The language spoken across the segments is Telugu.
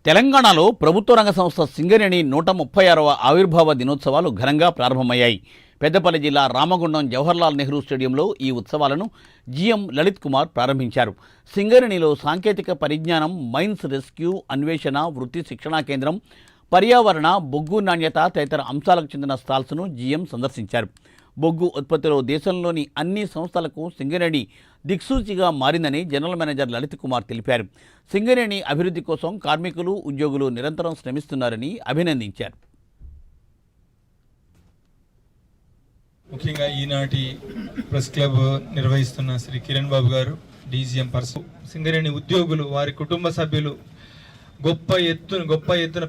తెలంగాణలో ప్రభుత్వ రంగ సంస్థ సింగరేణి 136వ ఆవిర్భావ దినోత్సవాలు ఘనంగా ప్రారంభమయ్యాయి. పెద్దపల్లి జిల్లా రామగుండం జవహర్లాల్ నెహ్రూ స్టేడియంలో ఈ ఉత్సవాలను జీఎం లలిత్ కుమార్ ప్రారంభించారు. సింగరేణిలో సాంకేతిక పరిజ్ఞానం, మైన్స్ రెస్క్యూ, అన్వేషణ, వృత్తి శిక్షణా కేంద్రం, పర్యావరణ, బొగ్గు నాణ్యత తదితర అంశాలకు చెందిన స్టాల్స్ను జీఎం సందర్శించారు. బొగ్గు ఉత్పత్తిలో దేశంలోని అన్ని సంస్థలకు సింగరేణి దిక్సూచిగా మారిందని జనరల్ మేనేజర్ లలిత్ కుమార్ తెలిపారు. సింగరేణి అభివృద్ధి కోసం కార్మికులు, ఉద్యోగులు నిరంతరం శ్రమిస్తున్నారని అభినందించారు. ముఖ్యంగా ఈనాటి ప్రెస్ క్లబ్ నిర్వహిస్తున్న శ్రీ కిరణ్ బాబు గారు, డీజీఎం పర్సన్, సింగరేణి ఉద్యోగులు, వారి కుటుంబ సభ్యులు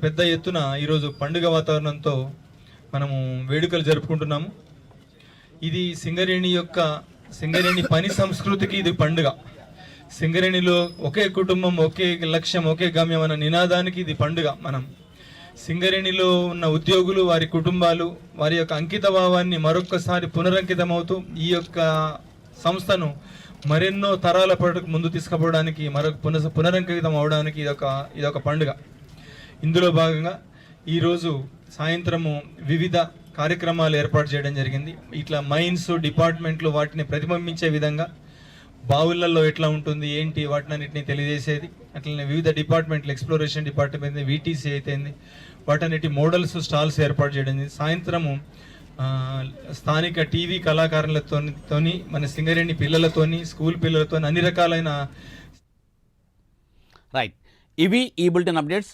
పెద్ద ఎత్తున ఈరోజు పండుగ వాతావరణంతో మనము వేడుకలు జరుపుకుంటున్నాము. ఇది సింగరేణి పని సంస్కృతికి ఇది పండుగ. సింగరేణిలో ఒకే కుటుంబం, ఒకే లక్ష్యం, ఒకే గమ్యం అన్న నినాదానికి ఇది పండుగ. మనం సింగరేణిలో ఉన్న ఉద్యోగులు, వారి కుటుంబాలు, వారి యొక్క అంకిత భావాన్ని మరొక్కసారి పునరంకితమవుతూ ఈ యొక్క సంస్థను మరెన్నో తరాల పాటు ముందు తీసుకుపోవడానికి, పునరంకితం అవడానికి ఇదొక పండుగ. ఇందులో భాగంగా ఈరోజు సాయంత్రము వివిధ కార్యక్రమాలు ఏర్పాటు చేయడం జరిగింది. ఇట్లా మైన్స్ డిపార్ట్మెంట్లు వాటిని ప్రతిబింబించే విధంగా బావులలో ఎట్లా ఉంటుంది, ఏంటి, వాటినన్నింటినీ తెలియజేసేది. అట్లనే వివిధ డిపార్ట్మెంట్లు, ఎక్స్ప్లోరేషన్ డిపార్ట్మెంట్, వీటీసీ అయితేంది, వాటన్నిటి మోడల్స్, స్టాల్స్ ఏర్పాటు చేయడం. సాయంత్రము స్థానిక టీవీ కళాకారులతోని, మన సింగరేణి పిల్లలతోని, స్కూల్ పిల్లలతోని అన్ని రకాలైన ఇవి ఈ బులెటిన్ అప్డేట్స్.